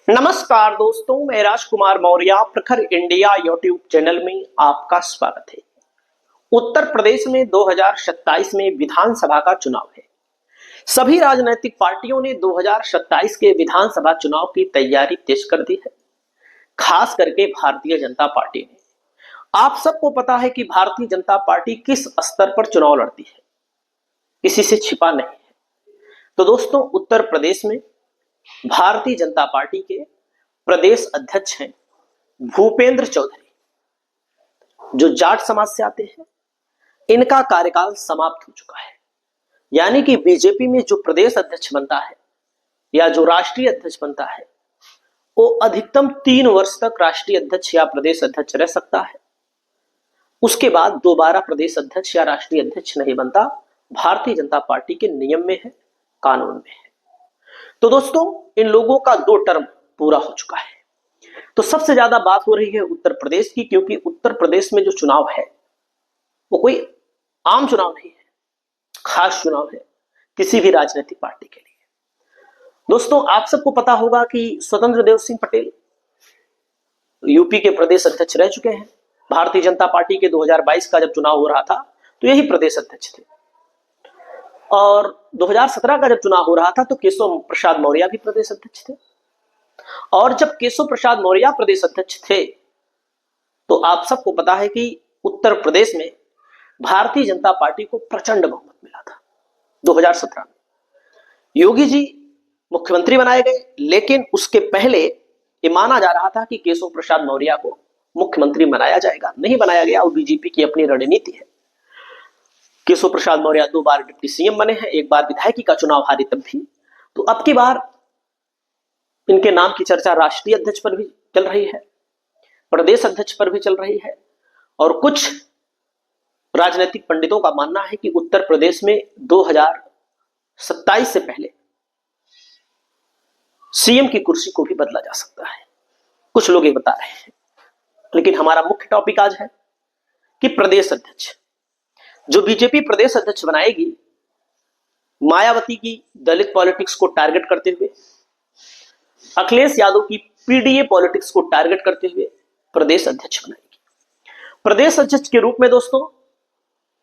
नमस्कार दोस्तों, मैं राजकुमार मौर्य प्रखर इंडिया यूट्यूब चैनल में आपका स्वागत है। उत्तर प्रदेश में 2027 में विधानसभा का चुनाव है। सभी राजनीतिक पार्टियों ने 2027 के विधानसभा चुनाव की तैयारी तेज कर दी है, खास करके भारतीय जनता पार्टी ने। आप सबको पता है कि भारतीय जनता पार्टी किस स्तर पर चुनाव लड़ती है, किसी से छिपा नहीं है। तो दोस्तों, उत्तर प्रदेश में भारतीय जनता पार्टी के प्रदेश अध्यक्ष हैं भूपेंद्र चौधरी, जो जाट समाज से आते हैं। इनका कार्यकाल समाप्त हो चुका है, यानी कि बीजेपी में जो प्रदेश अध्यक्ष बनता है या जो राष्ट्रीय अध्यक्ष बनता है, वो अधिकतम 3 वर्ष तक राष्ट्रीय अध्यक्ष या प्रदेश अध्यक्ष रह सकता है। उसके बाद दोबारा प्रदेश अध्यक्ष या राष्ट्रीय अध्यक्ष नहीं बनता। भारतीय जनता पार्टी के नियम में है, कानून में है। तो दोस्तों, इन लोगों का 2 टर्म पूरा हो चुका है। तो सबसे ज्यादा बात हो रही है उत्तर प्रदेश की, क्योंकि उत्तर प्रदेश में जो चुनाव है वो कोई आम चुनाव नहीं है, खास चुनाव है किसी भी राजनीतिक पार्टी के लिए। दोस्तों, आप सबको पता होगा कि स्वतंत्र देव सिंह पटेल यूपी के प्रदेश अध्यक्ष रह चुके हैं। भारतीय जनता पार्टी के 2022 का जब चुनाव हो रहा था तो यही प्रदेश अध्यक्ष थे, और 2017 का जब चुनाव हो रहा था तो केशव प्रसाद मौर्य भी प्रदेश अध्यक्ष थे। और जब केशव प्रसाद मौर्य प्रदेश अध्यक्ष थे तो आप सबको पता है कि उत्तर प्रदेश में भारतीय जनता पार्टी को प्रचंड बहुमत मिला था। 2017 में योगी जी मुख्यमंत्री बनाए गए, लेकिन उसके पहले ये माना जा रहा था कि केशव प्रसाद मौर्य को मुख्यमंत्री बनाया जाएगा। नहीं बनाया गया, और बीजेपी की अपनी रणनीति है। केशव प्रसाद मौर्य 2 बार डिप्टी सीएम बने हैं, 1 बार विधायकी का चुनाव हारे तब भी। तो अब की बार इनके नाम की चर्चा राष्ट्रीय अध्यक्ष पर भी चल रही है, प्रदेश अध्यक्ष पर भी चल रही है, और कुछ राजनीतिक पंडितों का मानना है कि उत्तर प्रदेश में 2027 से पहले सीएम की कुर्सी को भी बदला जा सकता है। कुछ लोग ये बता रहे हैं, लेकिन हमारा मुख्य टॉपिक आज है कि प्रदेश अध्यक्ष जो बीजेपी प्रदेश अध्यक्ष बनाएगी, मायावती की दलित पॉलिटिक्स को टारगेट करते हुए, अखिलेश यादव की पीडीए पॉलिटिक्स को टारगेट करते हुए प्रदेश अध्यक्ष बनाएगी। प्रदेश अध्यक्ष के रूप में दोस्तों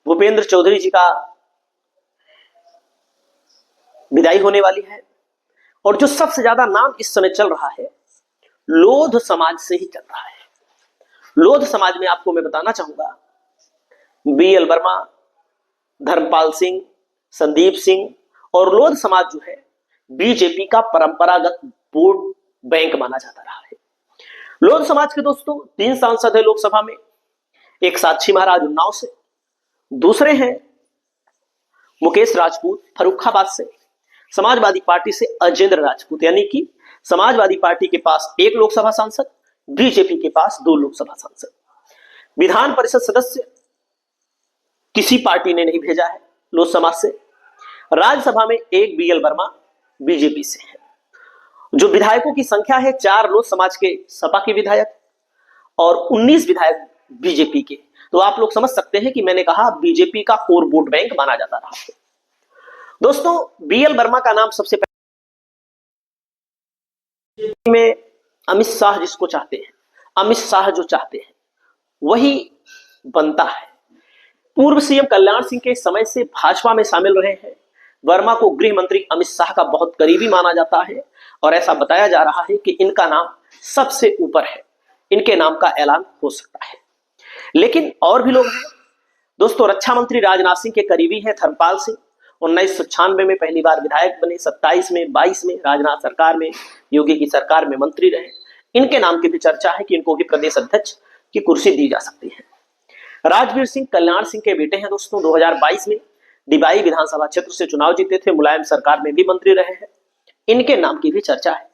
भूपेंद्र चौधरी जी का विदाई होने वाली है, और जो सबसे ज्यादा नाम इस समय चल रहा है लोध समाज से ही चल रहा है। लोध समाज में आपको मैं बताना चाहूंगा, बीएल वर्मा, धर्मपाल सिंह, संदीप सिंह, और लोध समाज जो है बीजेपी का परंपरागत वोट बैंक माना जाता रहा है। लोध समाज के दोस्तों 3 सांसद है लोकसभा में। एक साक्षी महाराज उन्नाव से, दूसरे हैं मुकेश राजपूत फर्रुखाबाद से, समाजवादी पार्टी से अजेंद्र राजपूत, यानी कि समाजवादी पार्टी के पास 1 लोकसभा सांसद, बीजेपी के पास 2 लोकसभा सांसद। विधान परिषद सदस्य किसी पार्टी ने नहीं भेजा है लोध समाज से। राज्यसभा में 1 बीएल वर्मा बीजेपी से है। जो विधायकों की संख्या है 4 लोध समाज के सपा के विधायक और 19 विधायक बीजेपी के। तो आप लोग समझ सकते हैं कि मैंने कहा बीजेपी का कोर वोट बैंक माना जाता रहा है। दोस्तों, बीएल वर्मा का नाम सबसे पहले में अमित शाह जिसको चाहते हैं, अमित शाह जो चाहते हैं वही बनता है। पूर्व सीएम कल्याण सिंह के समय से भाजपा में शामिल रहे हैं। वर्मा को गृह मंत्री अमित शाह का बहुत करीबी माना जाता है, और ऐसा बताया जा रहा है कि इनका नाम सबसे ऊपर है, इनके नाम का ऐलान हो सकता है। लेकिन और भी लोग हैं दोस्तों। रक्षा मंत्री राजनाथ सिंह के करीबी हैं धर्मपाल सिंह। 1996 में पहली बार विधायक बने, 27 में, 22 में राजनाथ सरकार में, योगी की सरकार में मंत्री रहे। इनके नाम की भी चर्चा है कि इनको भी प्रदेश अध्यक्ष की कुर्सी दी जा सकती है। राजवीर सिंह कल्याण सिंह के बेटे हैं दोस्तों। 2022 में डिबाई विधानसभा क्षेत्र से चुनाव जीते थे, मुलायम सरकार में भी मंत्री रहे हैं। इनके नाम की भी चर्चा है,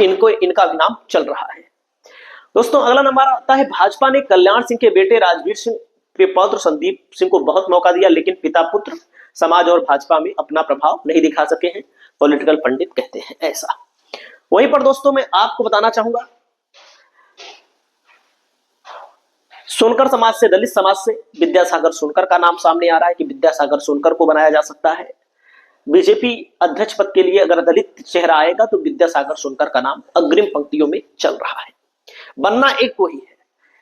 इनका भी नाम चल रहा है। दोस्तों, अगला नंबर आता है भाजपा ने कल्याण सिंह के बेटे राजवीर सिंह के पौत्र संदीप सिंह को बहुत मौका दिया, लेकिन पिता पुत्र समाज और भाजपा में अपना प्रभाव नहीं दिखा सके हैं, पॉलिटिकल पंडित कहते हैं ऐसा। वहीं पर दोस्तों मैं आपको बताना चाहूंगा, सोनकर समाज से, दलित समाज से विद्यासागर सोनकर का नाम सामने आ रहा है कि विद्यासागर सोनकर को बनाया जा सकता है। बीजेपी अध्यक्ष पद के लिए अगर दलित चेहरा आएगा तो विद्यासागर सोनकर का नाम अग्रिम पंक्तियों में चल रहा है। बनना एक को ही है,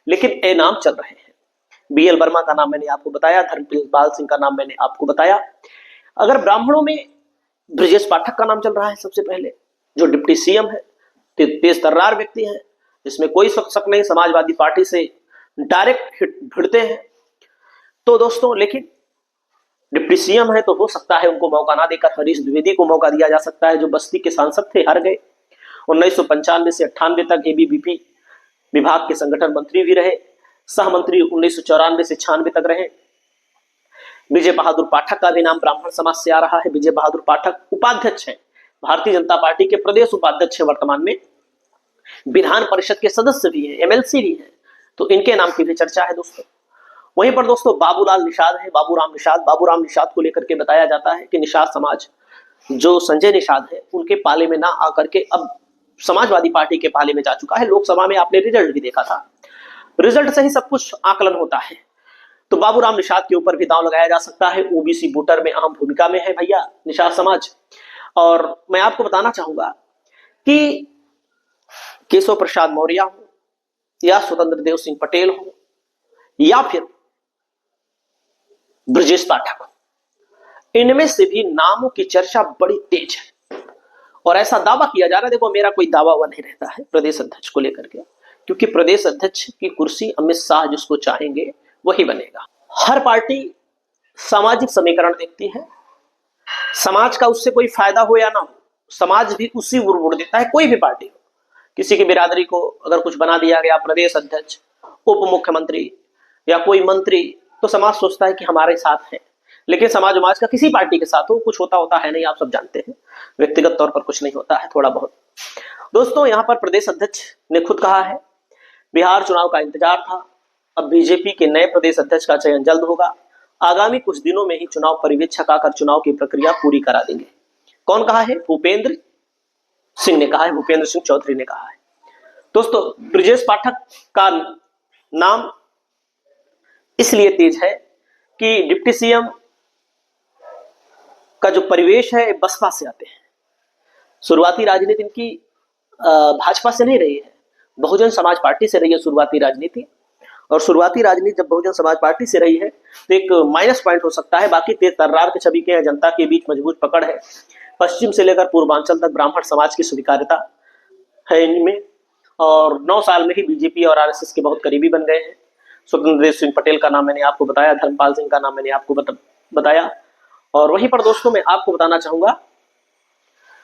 लेकिन ए नाम चल रहे हैं। बीएल वर्मा का नाम मैंने आपको बताया, धर्मपाल सिंह का नाम मैंने आपको बताया। अगर ब्राह्मणों में ब्रजेश पाठक का नाम चल रहा है सबसे पहले, जो डिप्टी सीएम है, तेज तर्रार व्यक्ति है, इसमें कोई शक नहीं, समाजवादी पार्टी से डायरेक्ट भिड़ते हैं। तो दोस्तों लेकिन डिप्टी सीएम है तो हो सकता है उनको मौका ना देकर हरीश द्विवेदी को मौका दिया जा सकता है, जो बस्ती के सांसद थे, हार गए। 1995 से 98 तक एबीवीपी विभाग के संगठन मंत्री भी रहे, सह मंत्री 1994 से 96 तक रहे। विजय बहादुर पाठक का भी नाम ब्राह्मण समाज से आ रहा है। विजय बहादुर पाठक उपाध्यक्ष हैं, भारतीय जनता पार्टी के प्रदेश उपाध्यक्ष हैं, वर्तमान में विधान परिषद के सदस्य भी हैं, एमएलसी भी हैं, तो इनके नाम की भी चर्चा है दोस्तों। वहीं पर दोस्तों बाबूलाल निषाद है, बाबूराम निषाद को लेकर के बताया जाता है कि निषाद समाज जो संजय निषाद है उनके पाले में ना आकर के अब समाजवादी पार्टी के पाले में जा चुका है। लोकसभा में आपने रिजल्ट भी देखा था, रिजल्ट से ही सब कुछ आकलन होता है। तो बाबूराम निषाद के ऊपर भी दांव लगाया जा सकता है। ओबीसी वोटर में अहम भूमिका में है भैया निषाद समाज। और मैं आपको बताना चाहूंगा कि केशव प्रसाद मौर्य हो या स्वतंत्र देव सिंह पटेल हो या फिर ब्रजेश पाठक हो, इनमें से भी नामों की चर्चा बड़ी तेज है और ऐसा दावा किया जा रहा है। देखो मेरा कोई दावा हुआ नहीं रहता है प्रदेश अध्यक्ष को लेकर के, क्योंकि प्रदेश अध्यक्ष की कुर्सी अमित शाह जिसको चाहेंगे वही बनेगा। हर पार्टी सामाजिक समीकरण देखती है, समाज का उससे कोई फायदा हो या ना हो, समाज भी उसी वोट देता है। कोई भी पार्टी हो, किसी की बिरादरी को अगर कुछ बना दिया गया प्रदेश अध्यक्ष, उप मुख्यमंत्री या कोई मंत्री, तो समाज सोचता है कि हमारे साथ है। लेकिन समाज का किसी पार्टी के साथ हो कुछ होता है नहीं, आप सब जानते हैं, व्यक्तिगत तौर पर कुछ नहीं होता है, थोड़ा बहुत। दोस्तों यहाँ पर प्रदेश अध्यक्ष ने खुद कहा है बिहार चुनाव का इंतजार था, अब बीजेपी के नए प्रदेश अध्यक्ष का चयन जल्द होगा, आगामी कुछ दिनों में ही चुनाव पर्यवेक्षक आकर चुनाव की प्रक्रिया पूरी करा देंगे। कौन कहा है? भूपेंद्र सिंह ने कहा है, भूपेंद्र सिंह चौधरी ने कहा है। दोस्तों ब्रजेश पाठक का नाम इसलिए तेज है कि डिप्टी सीएम का जो परिवेश है बसपा से आते हैं। शुरुआती राजनीति इनकी भाजपा से नहीं रही है, बहुजन समाज पार्टी से रही है शुरुआती राजनीति। और शुरुआती राजनीति जब बहुजन समाज पार्टी से रही है तो एक माइनस पॉइंट हो सकता है, बाकी तेज तर्रार के छवि के जनता के बीच मजबूत पकड़ है। पश्चिम से लेकर पूर्वांचल तक ब्राह्मण समाज की स्वीकार्यता है इनमें, और 9 साल में ही बीजेपी और आरएसएस के बहुत करीबी बन गए हैं। स्वतंत्र देव सिंह पटेल का नाम मैंने आपको बताया, धर्मपाल सिंह का नाम मैंने आपको बताया। और वहीं पर दोस्तों मैं आपको बताना चाहूंगा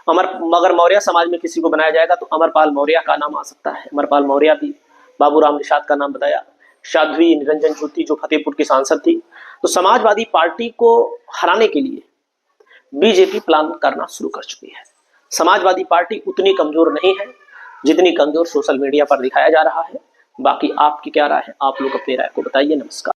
अगर मौर्य समाज में किसी को बनाया जाएगा तो अमरपाल मौर्य का नाम आ सकता है। अमरपाल मौर्य भी, बाबूराम निषाद का नाम बताया, साध्वी निरंजन ज्योति जो फतेहपुर की सांसद थी। तो समाजवादी पार्टी को हराने के लिए बीजेपी प्लान करना शुरू कर चुकी है। समाजवादी पार्टी उतनी कमजोर नहीं है जितनी कमजोर सोशल मीडिया पर दिखाया जा रहा है। बाकी आपकी क्या राय है? आप लोग अपनी राय को बताइए। नमस्कार।